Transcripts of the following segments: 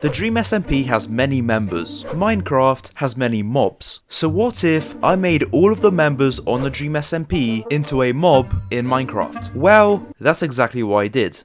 The Dream SMP has many members. Minecraft has many mobs. So what if I made all of the members on the Dream SMP into a mob in Minecraft? Well, that's exactly what I did.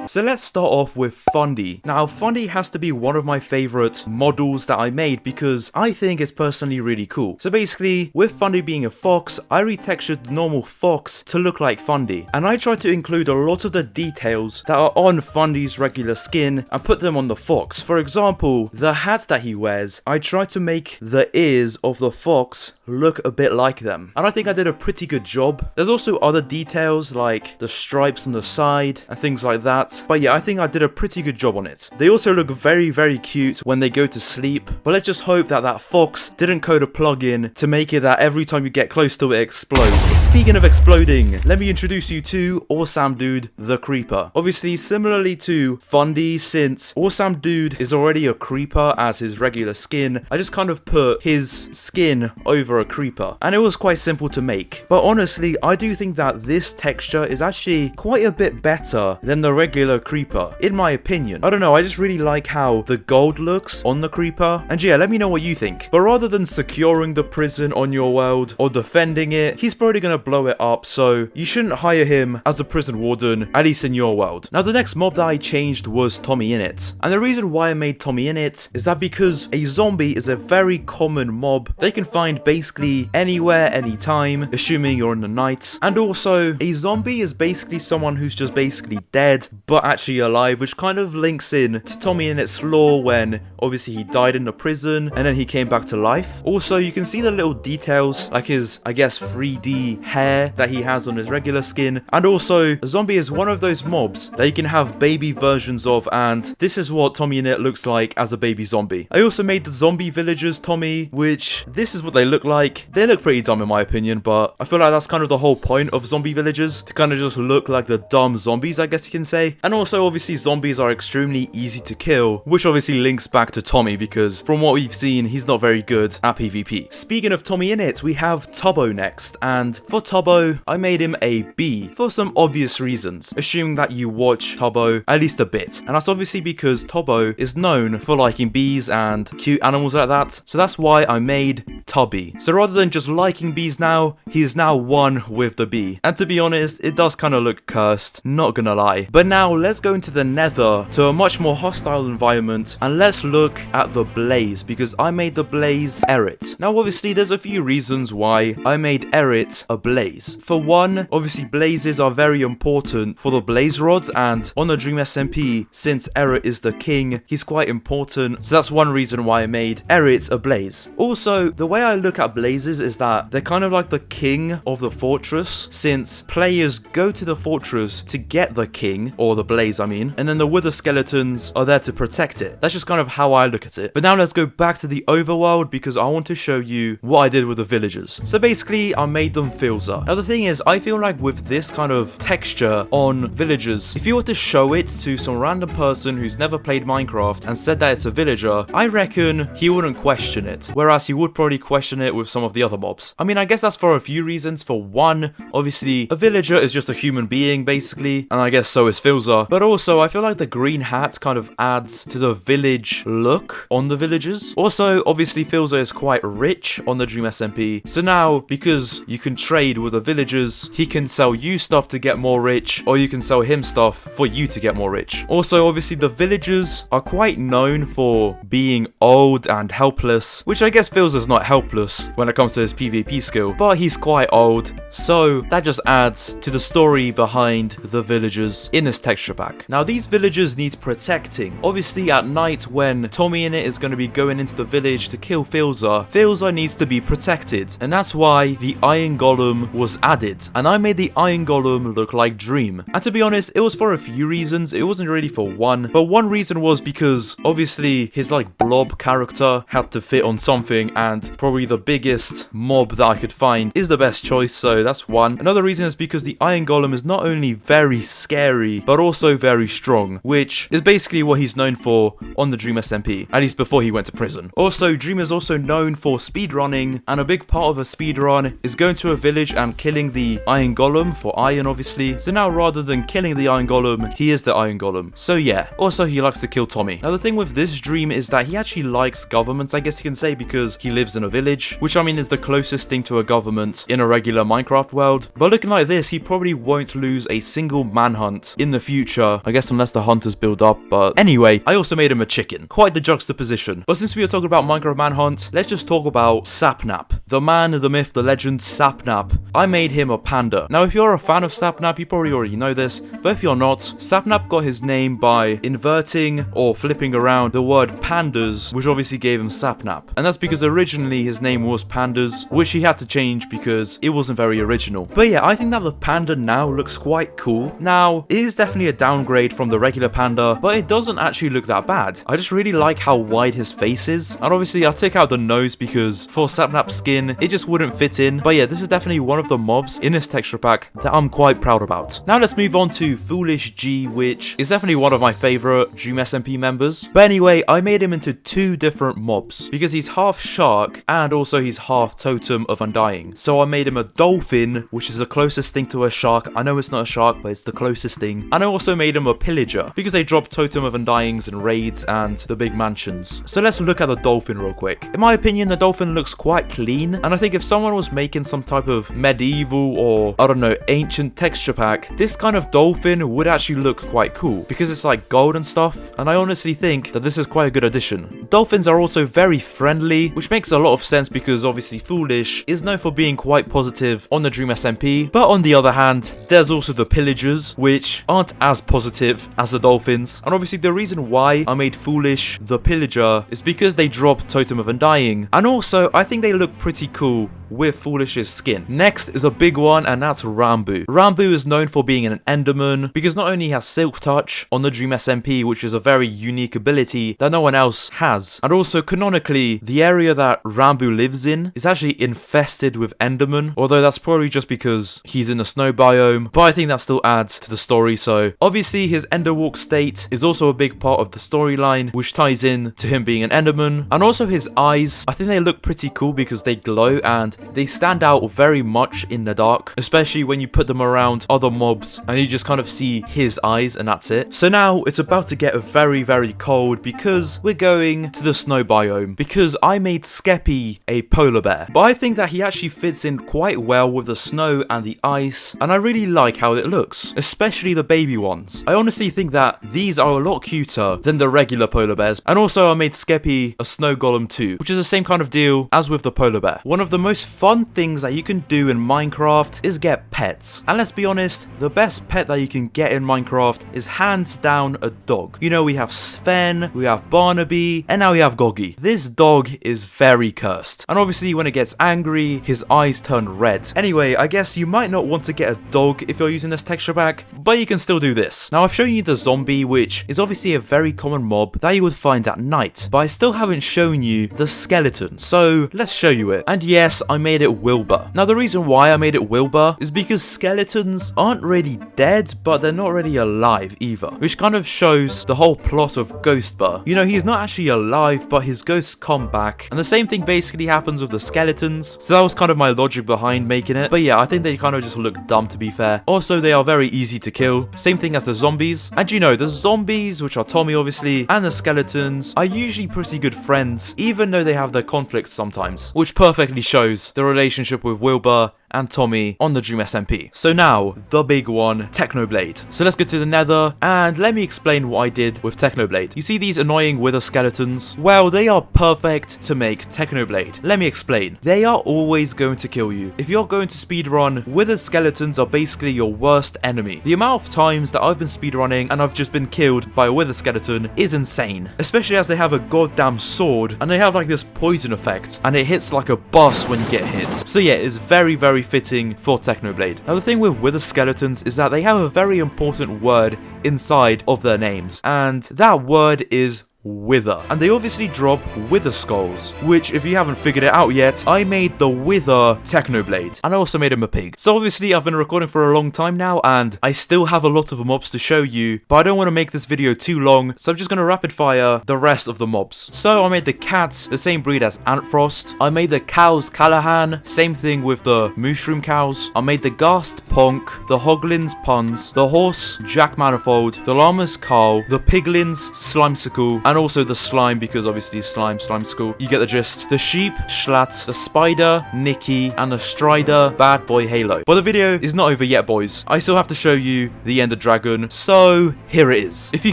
So let's start off with Fundy. Now, Fundy has to be one of my favorite models that I made because I think it's personally really cool. So basically, with Fundy being a fox, I retextured the normal fox to look like Fundy. And I tried to include a lot of the details that are on Fundy's regular skin and put them on the fox. For example, the hat that he wears, I tried to make the ears of the fox look a bit like them. And I think I did a pretty good job. There's also other details like the stripes on the side and things like that. But yeah, I think I did a pretty good job on it. They also look very, very cute when they go to sleep. But let's just hope that that fox didn't code a plugin to make it that every time you get close to it, it explodes. Speaking of exploding, let me introduce you to awesamVODS the Creeper. Obviously, similarly to Fundy, since awesamVODS is already a creeper as his regular skin, I just kind of put his skin over a creeper. And it was quite simple to make. But honestly, I do think that this texture is actually quite a bit better than the regular creeper, in my opinion. I don't know, I just really like how the gold looks on the creeper. And yeah, let me know what you think. But rather than securing the prison on your world or defending it, he's probably gonna blow it up, so you shouldn't hire him as a prison warden, at least in your world. Now, the next mob that I changed was Tommyinnit. And the reason why I made Tommyinnit is that because a zombie is a very common mob they can find basically anywhere, anytime, assuming you're in the night. And also, a zombie is basically someone who's just basically dead, but actually alive, which kind of links in to Tommyinnit's lore when obviously he died in the prison and then he came back to life. Also, you can see the little details like his, I guess, 3D hair that he has on his regular skin. And also, a zombie is one of those mobs that you can have baby versions of, and this is what Tommyinnit looks like as a baby zombie. I also made the zombie villagers Tommy, which this is what they look like. They look pretty dumb in my opinion, but I feel like that's kind of the whole point of zombie villagers, to kind of just look like the dumb zombies, I guess you can say. And also, obviously, zombies are extremely easy to kill, which obviously links back to Tommy because from what we've seen, he's not very good at PvP. Speaking of Tommyinnit, we have Tubbo next, and for Tubbo, I made him a bee for some obvious reasons, assuming that you watch Tubbo at least a bit. And that's obviously because Tubbo is known for liking bees and cute animals like that, so that's why I made Tubby. So rather than just liking bees now, he is now one with the bee. And to be honest, it does kind of look cursed, not gonna lie. But now let's go into the nether, to a much more hostile environment, and let's look at the blaze, because I made the blaze TheEret. Now obviously there's a few reasons why I made TheEret a blaze. For one, obviously blazes are very important for the blaze rods, and on the Dream SMP, since TheEret is the king, he's quite important, so that's one reason why I made TheEret a blaze. Also, the way I look at blazes is that they're kind of like the king of the fortress, since players go to the fortress to get the king, or the blaze I mean, and then the wither skeletons are there to protect it. That's just kind of how I look at it. But now let's go back to the overworld because I want to show you what I did with the villagers. So basically, I made them filza. Now the thing is, I feel like with this kind of texture on villagers, if you were to show it to some random person who's never played Minecraft and said that it's a villager, I reckon he wouldn't question it, whereas he would probably question it with some of the other mobs. I mean, I guess that's for a few reasons. For one, obviously, a villager is just a human being basically, and I guess so is filza. But also, I feel like the green hat kind of adds to the village look on the villagers. Also, obviously, filza is quite rich on the Dream SMP. So now, because you can trade with the villagers, he can sell you stuff to get more rich, or you can sell him stuff for you to get more rich. Also, obviously, the villagers are quite known for being old and helpless, which I guess filza's not helpless when it comes to his PvP skill, but he's quite old. So that just adds to the story behind the villagers in this texture pack. Now, these villagers need protecting. Obviously, at night when Tommyinnit is going to be going into the village to kill filza needs to be protected. And that's why the iron golem was added. And I made the iron golem look like Dream. And to be honest, it was for a few reasons. It wasn't really for one. But one reason was because obviously his like blob character had to fit on something, and probably the biggest mob that I could find is the best choice. So that's one. Another reason is because the iron golem is not only very scary, but but also very strong, which is basically what he's known for on the Dream SMP, at least before he went to prison. Also, Dream is also known for speedrunning, and a big part of a speedrun is going to a village and killing the iron golem for iron, obviously. So now rather than killing the iron golem, he is the iron golem. So yeah, also he likes to kill Tommy. Now the thing with this Dream is that he actually likes governments, I guess you can say, because he lives in a village, which I mean is the closest thing to a government in a regular Minecraft world. But looking like this, he probably won't lose a single manhunt in the future, I guess, unless the hunters build up. But anyway, I also made him a chicken. Quite the juxtaposition. But since we are talking about Minecraft manhunt, let's just talk about SapNap. The man, the myth, the legend, SapNap. I made him a panda. Now if you're a fan of SapNap, you probably already know this, but if you're not, SapNap got his name by inverting or flipping around the word pandas, which obviously gave him SapNap. And that's because originally his name was Pandas, which he had to change because it wasn't very original. But yeah, I think that the panda now looks quite cool. Now, it is definitely a downgrade from the regular panda, but it doesn't actually look that bad. I just really like how wide his face is. And obviously I took out the nose because for SapNap's skin, it just wouldn't fit in. But yeah, this is definitely one of the mobs in this texture pack that I'm quite proud about. Now let's move on to FoolishG, which is definitely one of my favorite Dream SMP members. But anyway, I made him into two different mobs because he's half shark and also he's half totem of undying. So I made him a dolphin, which is the closest thing to a shark. I know it's not a shark, but it's the closest thing. And I also made him a pillager because they drop totem of undyings and raids and the big mansions. So let's look at the dolphin real quick. In my opinion, the dolphin looks quite clean, and I think if someone was making some type of medieval or I don't know, ancient texture pack, this kind of dolphin would actually look quite cool because it's like gold and stuff, and I honestly think that this is quite a good addition. Dolphins are also very friendly, which makes a lot of sense because obviously Foolish is known for being quite positive on the Dream SMP, but on the other hand, there's also the pillagers, which aren't as positive as the dolphins. And obviously the reason why I made Foolish the pillager is because they drop Totem of Undying, and also I think they look pretty cool with Foolish's skin. Next is a big one, and that's Ranboo. Ranboo is known for being an Enderman because not only he has Silk Touch on the Dream SMP, which is a very unique ability that no one else has, and also canonically, the area that Ranboo lives in is actually infested with Endermen, although that's probably just because he's in a snow biome, but I think that still adds to the story. So obviously his Enderwalk state is also a big part of the storyline, which ties in to him being an Enderman. And also his eyes, I think they look pretty cool because they glow and they stand out very much in the dark, especially when you put them around other mobs and you just kind of see his eyes and that's it. So now it's about to get very, very cold because we're going to the snow biome because I made Skeppy a polar bear, but I think that he actually fits in quite well with the snow and the ice, and I really like how it looks, especially the baby ones. I honestly think that these are a lot cuter than the regular polar bears. And also I made Skeppy a snow golem too, which is the same kind of deal as with the polar bear. One of the most fun things that you can do in Minecraft is get pets, and let's be honest, the best pet that you can get in Minecraft is hands down a dog. You know, we have Sven, we have Barnaby, and now we have Goggy. This dog is very cursed, and obviously when it gets angry, his eyes turn red. Anyway, I guess you might not want to get a dog if you're using this texture pack, but you can still do this. Now I've shown you the zombie, which is obviously a very common mob that you would find at night, but I still haven't shown you the skeleton, so let's show you it. And yes, I made it Wilbur. Now the reason why I made it Wilbur is because skeletons aren't really dead, but they're not really alive either, which kind of shows the whole plot of Ghostbur. You know, he's not actually alive, but his ghosts come back, and the same thing basically happens with the skeletons, so that was kind of my logic behind making it. But yeah, I think they kind of just look dumb, to be fair. Also, they are very easy to kill, same thing as the zombies. And you know, the zombies, which are Tommy obviously, and the skeletons are usually pretty good friends, even though they have their conflicts sometimes, which perfectly shows the relationship with Wilbur and Tommy on the Dream SMP. So now, the big one, Technoblade. So let's go to the Nether, and let me explain what I did with Technoblade. You see these annoying wither skeletons? Well, they are perfect to make Technoblade. Let me explain. They are always going to kill you. If you're going to speedrun, wither skeletons are basically your worst enemy. The amount of times that I've been speedrunning and I've just been killed by a wither skeleton is insane. Especially as they have a goddamn sword, and they have like this poison effect, and it hits like a bus when you get hit. So yeah, it's very, very fitting for Technoblade. Now the thing with wither skeletons is that they have a very important word inside of their names, and that word is Wither. And they obviously drop Wither skulls, which, if you haven't figured it out yet, I made the Wither Technoblade. And I also made him a pig. So obviously I've been recording for a long time now, and I still have a lot of mobs to show you, but I don't want to make this video too long, so I'm just going to rapid fire the rest of the mobs. So I made the cats, the same breed as Antfrost. I made the cows Callahan, same thing with the mushroom cows. I made the Ghast Ponk, the Hoglins Puns, the horse Jack Manifold, the llamas Carl, the piglins Slimesicle, and also the slime, because obviously Slimesicle. You get the gist. The sheep Schlatt, the spider Nikki, and the strider BadboyHalo. But the video is not over yet, boys. I still have to show you the Ender Dragon, so here it is. If you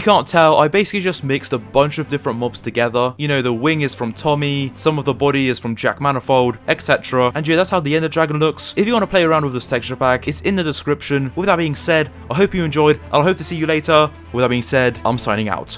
can't tell, I basically just mixed a bunch of different mobs together. You know, the wing is from Tommy, some of the body is from Jack Manifold, etc. And yeah, that's how the Ender Dragon looks. If you want to play around with this texture pack, it's in the description. With that being said, I hope you enjoyed, and I hope to see you later. With that being said, I'm signing out.